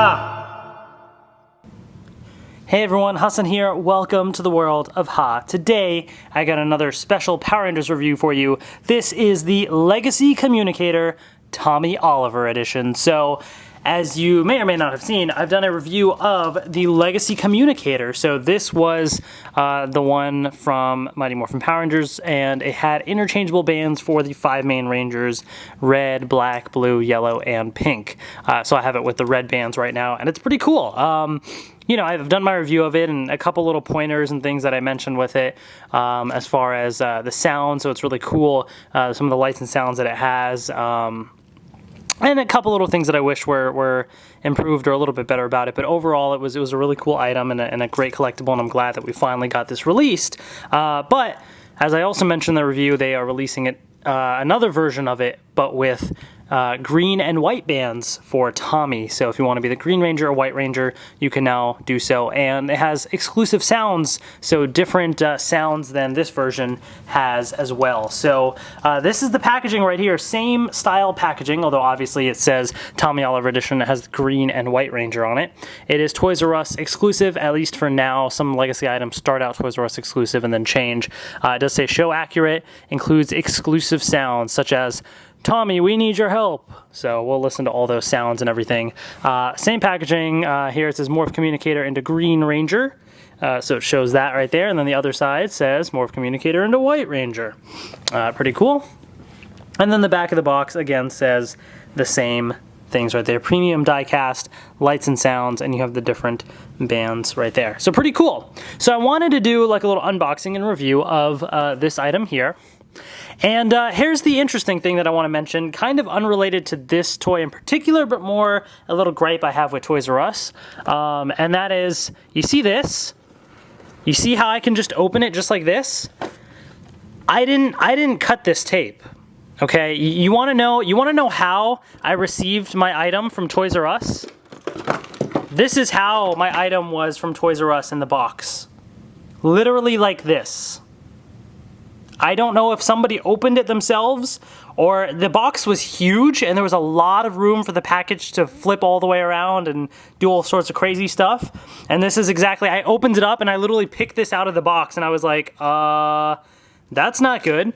Ha! Hey everyone, Hassan here. Welcome to the world of Ha. Today, I got another special Power Rangers review for you. This is the Legacy Communicator Tommy Oliver edition. So, as you may or may not have seen, I've done a review of the Legacy Communicator. So this was the one from Mighty Morphin Power Rangers, and it had interchangeable bands for the 5 main Rangers: red, black, blue, yellow, and pink. So I have it with the red bands right now, and it's pretty cool. You know, I've done my review of it and a couple little pointers and things that I mentioned with it as far as the sound. So it's really cool, some of the lights and sounds that it has. And a couple little things that I wish were improved or a little bit better about it. But overall, it was a really cool item and a great collectible, and I'm glad that we finally got this released. But as I also mentioned in the review, they are releasing it another version of it, but with green and white bands for Tommy. So if you want to be the Green Ranger or White Ranger, you can now do so. And it has exclusive sounds, so different sounds than this version has as well. So this is the packaging right here. Same style packaging, although obviously it says Tommy Oliver Edition. It has Green and White Ranger on it. It is Toys R Us exclusive, at least for now. Some Legacy items start out Toys R Us exclusive and then change. It does say show accurate, includes exclusive sounds such as Tommy, we need your help. So we'll listen to all those sounds and everything. Same packaging. Here it says Morph Communicator into Green Ranger. So it shows that right there. And then the other side says Morph Communicator into White Ranger. Pretty cool. And then the back of the box, again, says the same things right there. Premium die-cast, lights and sounds, and you have the different bands right there. So pretty cool. So I wanted to do like a little unboxing and review of this item here. And here's the interesting thing that I want to mention, kind of unrelated to this toy in particular, but more a little gripe I have with Toys R Us. And that is, you see this? You see how I can just open it just like this? I didn't cut this tape. Okay, you want to know how I received my item from Toys R Us? This is how my item was from Toys R Us in the box. Literally like this. I don't know if somebody opened it themselves or the box was huge and there was a lot of room for the package to flip all the way around and do all sorts of crazy stuff. And this is exactly, I opened it up and I literally picked this out of the box and I was like, that's not good.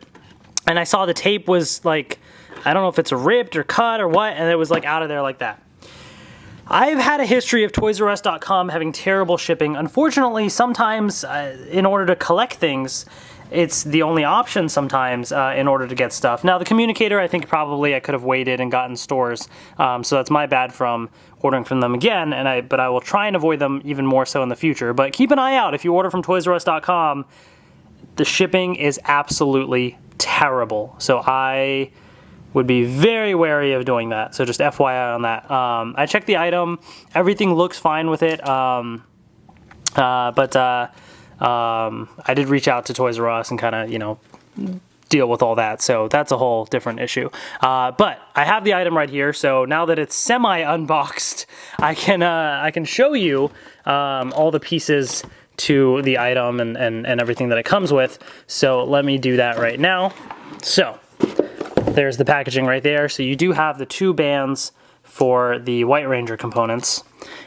And I saw the tape was like, I don't know if it's ripped or cut or what, and it was like out of there like that. I've had a history of ToysRUs.com having terrible shipping. Unfortunately, sometimes in order to collect things, it's the only option sometimes in order to get stuff. Now, the Communicator, I think probably I could have waited and gotten stores, so that's my bad from ordering from them again, but I will try and avoid them even more so in the future. But keep an eye out if you order from ToysRUs.com. The shipping is absolutely terrible, so I would be very wary of doing that. So just FYI on that. I checked the item. Everything looks fine with it, I did reach out to Toys R Us and kind of, you know, deal with all that. So that's a whole different issue. But I have the item right here. So now that it's semi-unboxed, I can show you all the pieces to the item and everything that it comes with. So let me do that right now. So there's the packaging right there. So you do have the 2 bands for the White Ranger components.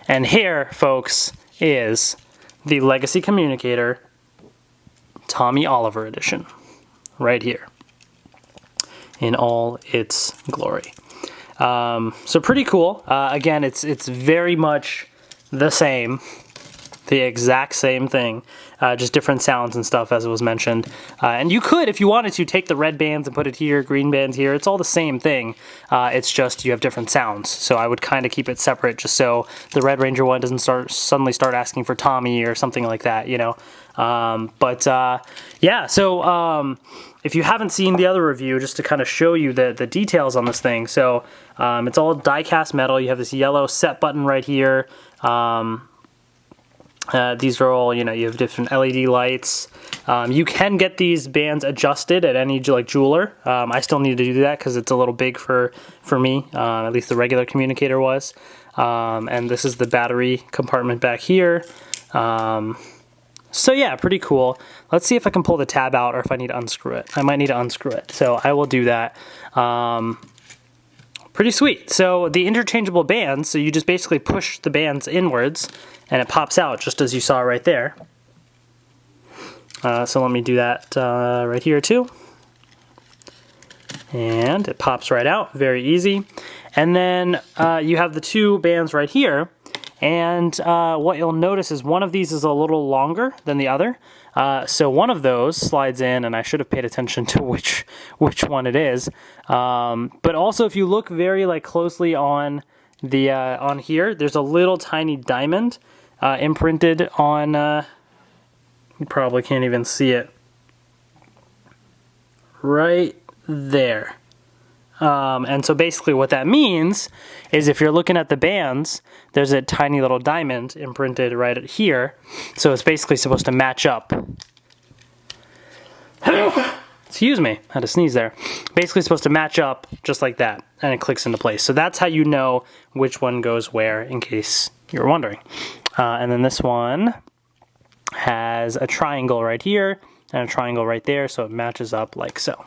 And here, folks, is the Legacy Communicator Tommy Oliver Edition, right here, in all its glory. So pretty cool. Again, it's very much the same, the exact same thing, just different sounds and stuff as it was mentioned. And you could, if you wanted to, take the red bands and put it here, green bands here. It's all the same thing. It's just you have different sounds. So I would kind of keep it separate just so the Red Ranger one doesn't suddenly start asking for Tommy or something like that, you know. Yeah, so if you haven't seen the other review, just to kind of show you the details on this thing. So it's all die-cast metal. You have this yellow set button right here. These are all, you know, you have different LED lights. You can get these bands adjusted at any like jeweler. I still need to do that because it's a little big for me. At least the regular Communicator was. And this is the battery compartment back here. So yeah, pretty cool. Let's see if I can pull the tab out or if I need to unscrew it. I might need to unscrew it, so I will do that. Pretty sweet. So the interchangeable bands, so you just basically push the bands inwards and it pops out just as you saw right there. So let me do that right here too. And it pops right out, very easy. And then you have the two bands right here. And what you'll notice is one of these is a little longer than the other. So one of those slides in, and I should have paid attention to which one it is. But also, if you look very closely on the on here, there's a little tiny diamond imprinted on. You probably can't even see it. Right there. And so basically what that means is if you're looking at the bands, there's a tiny little diamond imprinted right here. So it's basically supposed to match up. Excuse me, I had to sneeze there. Basically supposed to match up just like that, and it clicks into place. So that's how you know which one goes where, in case you're wondering. And then this one has a triangle right here and a triangle right there, so it matches up like so.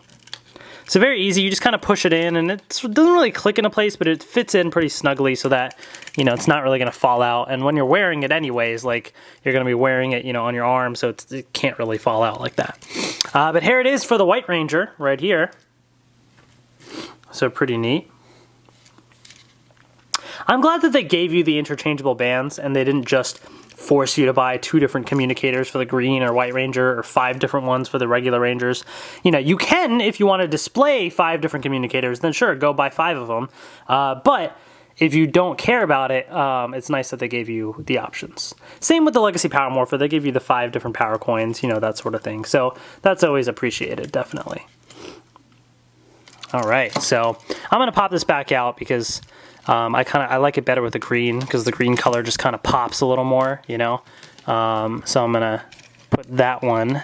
So very easy, you just kind of push it in, and it doesn't really click into place, but it fits in pretty snugly so that, it's not really going to fall out. And when you're wearing it anyways, you're going to be wearing it, on your arm, so it can't really fall out like that. But here it is for the White Ranger right here. So pretty neat. I'm glad that they gave you the interchangeable bands and they didn't just force you to buy 2 different communicators for the Green or White Ranger or 5 different ones for the regular Rangers. You can, if you want to display 5 different communicators, then sure, go buy 5 of them. But if you don't care about it, it's nice that they gave you the options. Same with the Legacy Power Morpher. They give you the 5 different power coins, that sort of thing. So that's always appreciated, definitely. All right, so I'm going to pop this back out because I like it better with the green because the green color just kind of pops a little more, So I'm going to put that one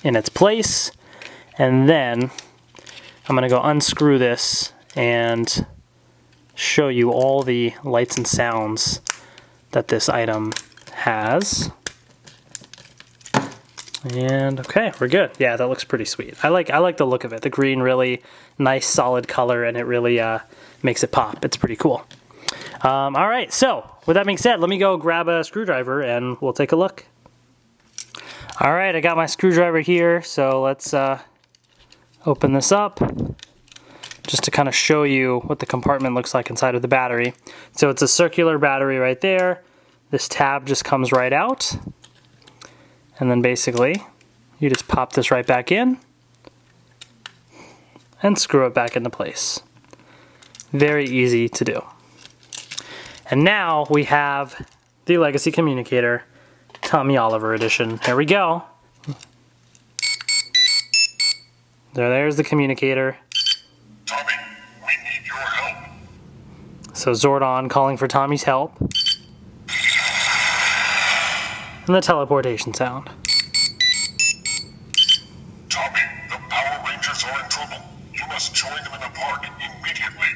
in its place, and then I'm going to go unscrew this and show you all the lights and sounds that this item has. And okay, we're good. Yeah, that looks pretty sweet. I like the look of it. The green, really nice solid color, and it really makes it pop. It's pretty cool. All right, so with that being said, let me go grab a screwdriver and we'll take a look. All right, I got my screwdriver here, so let's open this up just to kind of show you what the compartment looks like inside of the battery. So it's a circular battery right there. This tab just comes right out. And then basically, you just pop this right back in and screw it back into place. Very easy to do. And now we have the Legacy Communicator Tommy Oliver edition. Here we go. There's the communicator. Tommy, we need your help. So Zordon calling for Tommy's help. And the teleportation sound. Tommy, the Power Rangers are in trouble. You must join them in the park immediately.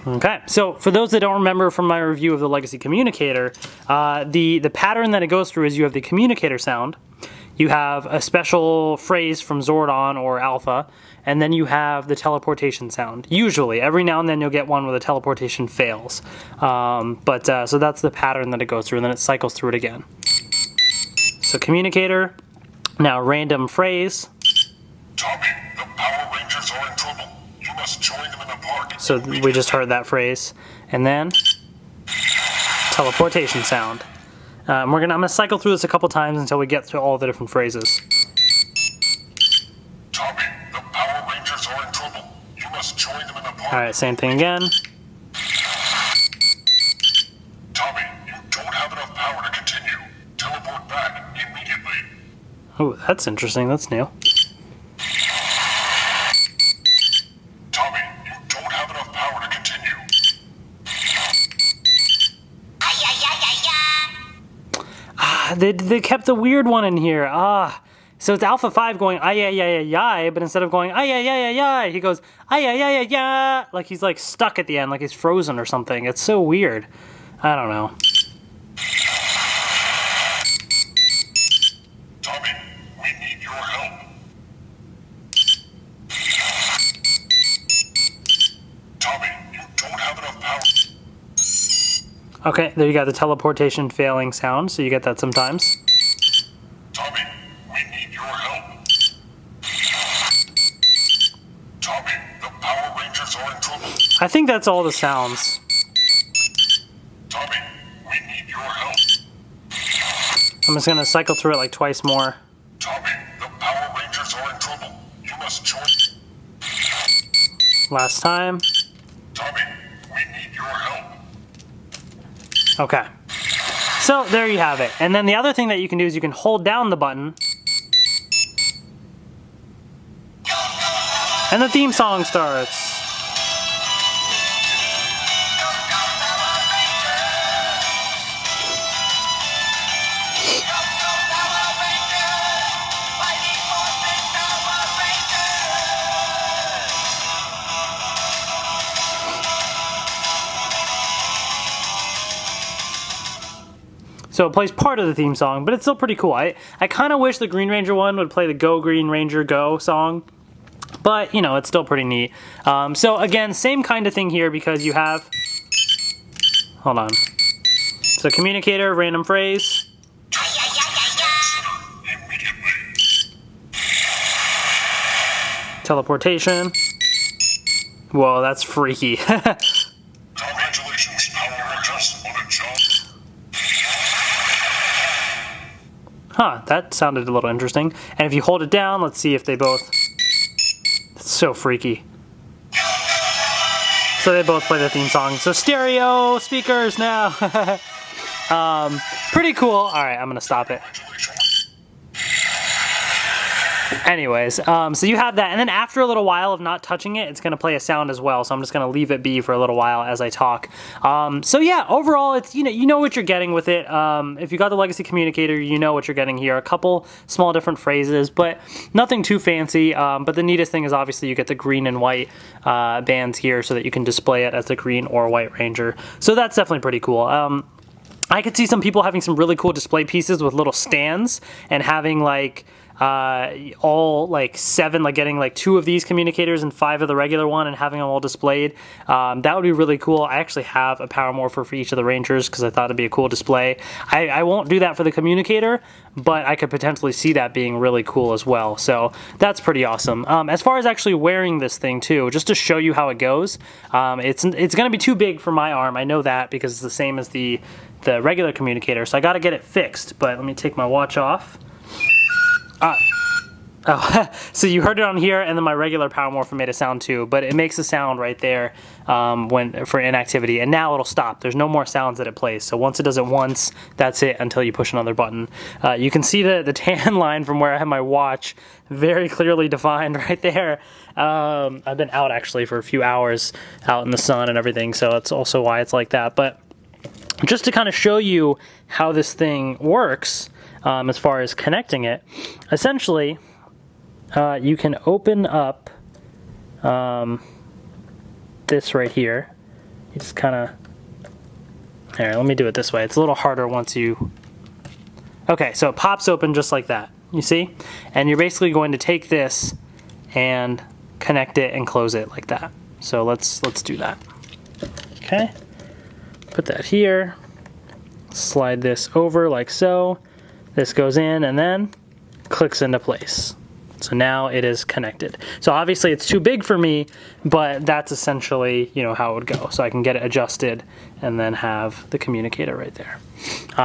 Okay, so for those that don't remember from my review of the Legacy Communicator, the pattern that it goes through is you have the communicator sound, you have a special phrase from Zordon or Alpha, and then you have the teleportation sound. Usually, every now and then you'll get one where the teleportation fails. So that's the pattern that it goes through, and then it cycles through it again. So communicator, now random phrase. Tommy, the Power Rangers are in trouble. You must join them in the park. So we just heard that phrase. And then teleportation sound. I'm gonna cycle through this a couple times until we get through all the different phrases. Tommy, the Power Rangers are in trouble. You must join them in the park. Alright, same thing again. Tommy, you don't have enough power to continue. Teleport back immediately. Oh, that's interesting. That's new. Tommy, you don't have enough power to continue. They kept the weird one in here. So it's Alpha 5 going ay, but instead of going ay, he goes ay, like he's like stuck at the end, like he's frozen or something. It's so weird. I don't know. Tommy, we need your help. Okay, there you got the teleportation failing sound, so you get that sometimes. Tommy, we need your help. Tommy, the Power Rangers are in trouble. I think that's all the sounds. Tommy, we need your help. I'm just gonna cycle through it like twice more. Tommy, the Power Rangers are in trouble. You must join. Last time. Tommy, we need your help. Okay. So there you have it. And then the other thing that you can do is you can hold down the button. And the theme song starts. So it plays part of the theme song, but it's still pretty cool. I kind of wish the Green Ranger one would play the Go Green Ranger Go song, but you know, it's still pretty neat. So again, same kind of thing here because you have, hold on. So communicator, random phrase. Teleportation. Whoa, that's freaky. Congratulations, Power Rangers, on a job. Huh, that sounded a little interesting. And if you hold it down, let's see if they both... It's so freaky. So they both play the theme song. So stereo speakers now. Pretty cool. All right, I'm gonna stop it. Anyways, so you have that, and then after a little while of not touching it, it's going to play a sound as well, so I'm just going to leave it be for a little while as I talk. So yeah, overall, it's you know what you're getting with it. If you got the Legacy Communicator, you know what you're getting here. A couple small different phrases, but nothing too fancy. But the neatest thing is obviously you get the green and white bands here so that you can display it as the green or white ranger. So that's definitely pretty cool. I could see some people having some really cool display pieces with little stands and having like all like 7, like getting like 2 of these communicators and 5 of the regular one and having them all displayed. That would be really cool. I actually have a power morpher for each of the Rangers because I thought it'd be a cool display. I won't do that for the communicator, but I could potentially see that being really cool as well. So that's pretty awesome. As far as actually wearing this thing too, just to show you how it goes, it's going to be too big for my arm. I know that because it's the same as the regular communicator, so I got to get it fixed. But let me take my watch off. Oh, so you heard it on here, and then my regular power morpher made a sound too, but it makes a sound right there for inactivity, and now it'll stop. There's no more sounds that it plays, so once it does it once, that's it until you push another button. You can see the tan line from where I have my watch very clearly defined right there. I've been out actually for a few hours out in the sun and everything, so that's also why it's like that. But just to kind of show you how this thing works, as far as connecting it, essentially you can open up this right here. You just kind of, here, let me do it this way. It's a little harder once you, okay, so it pops open just like that, you see? And you're basically going to take this and connect it and close it like that. So let's do that. Okay, put that here, slide this over like so. This goes in and then clicks into place. So now it is connected. So obviously it's too big for me, but that's essentially, you know, how it would go. So I can get it adjusted and then have the communicator right there.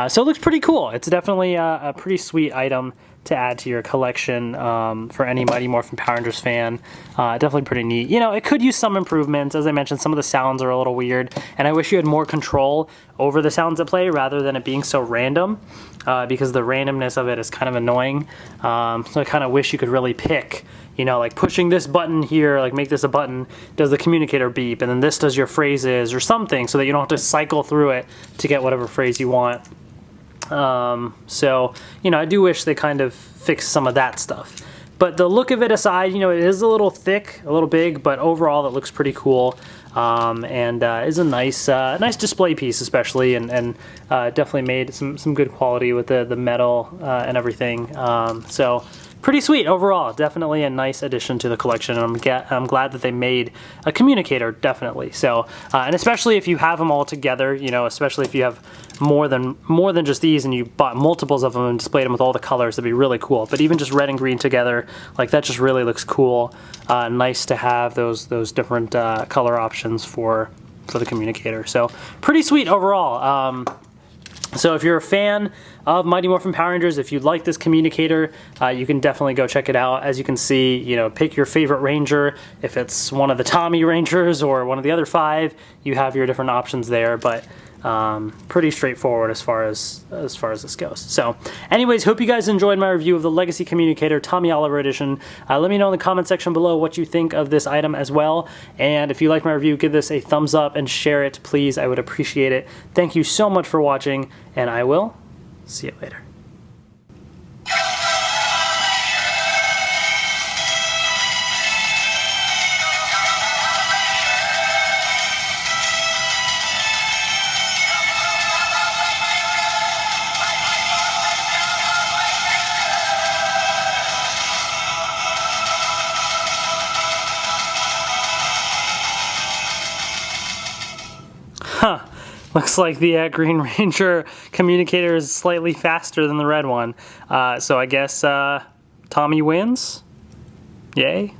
So it looks pretty cool. It's definitely a pretty sweet item to add to your collection for any Mighty Morphin Power Rangers fan. Definitely pretty neat. You know, it could use some improvements. As I mentioned, some of the sounds are a little weird, and I wish you had more control over the sounds that play rather than it being so random, because the randomness of it is kind of annoying. So I kind of wish you could really pick, you know, like pushing this button here, like make this a button, does the communicator beep, and then this does your phrases or something, so that you don't have to cycle through it to get whatever phrase you want. So, you know, I do wish they kind of fixed some of that stuff. But the look of it aside, you know, it is a little thick, a little big, but overall it looks pretty cool. And is a nice display piece, especially, and definitely made some good quality with the metal and everything. So pretty sweet overall. Definitely a nice addition to the collection, and I'm glad that they made a communicator, definitely. So, and especially if you have them all together, you know, especially if you have more than just these and you bought multiples of them and displayed them with all the colors, that'd be really cool. But even just red and green together, like that just really looks cool. Nice to have those different color options for the communicator. So pretty sweet overall. So if you're a fan of Mighty Morphin Power Rangers, if you like this communicator, you can definitely go check it out. As you can see, you know, pick your favorite Ranger. If it's one of the Tommy Rangers or one of the other 5, you have your different options there. But pretty straightforward as far as this goes. So anyways, hope you guys enjoyed my review of the Legacy Communicator Tommy Oliver edition. Let me know in the comment section below what you think of this item as well. And if you like my review, give this a thumbs up and share it, please. I would appreciate it. Thank you so much for watching, and I will see you later. Huh. Looks like the Green Ranger communicator is slightly faster than the red one. So I guess Tommy wins? Yay.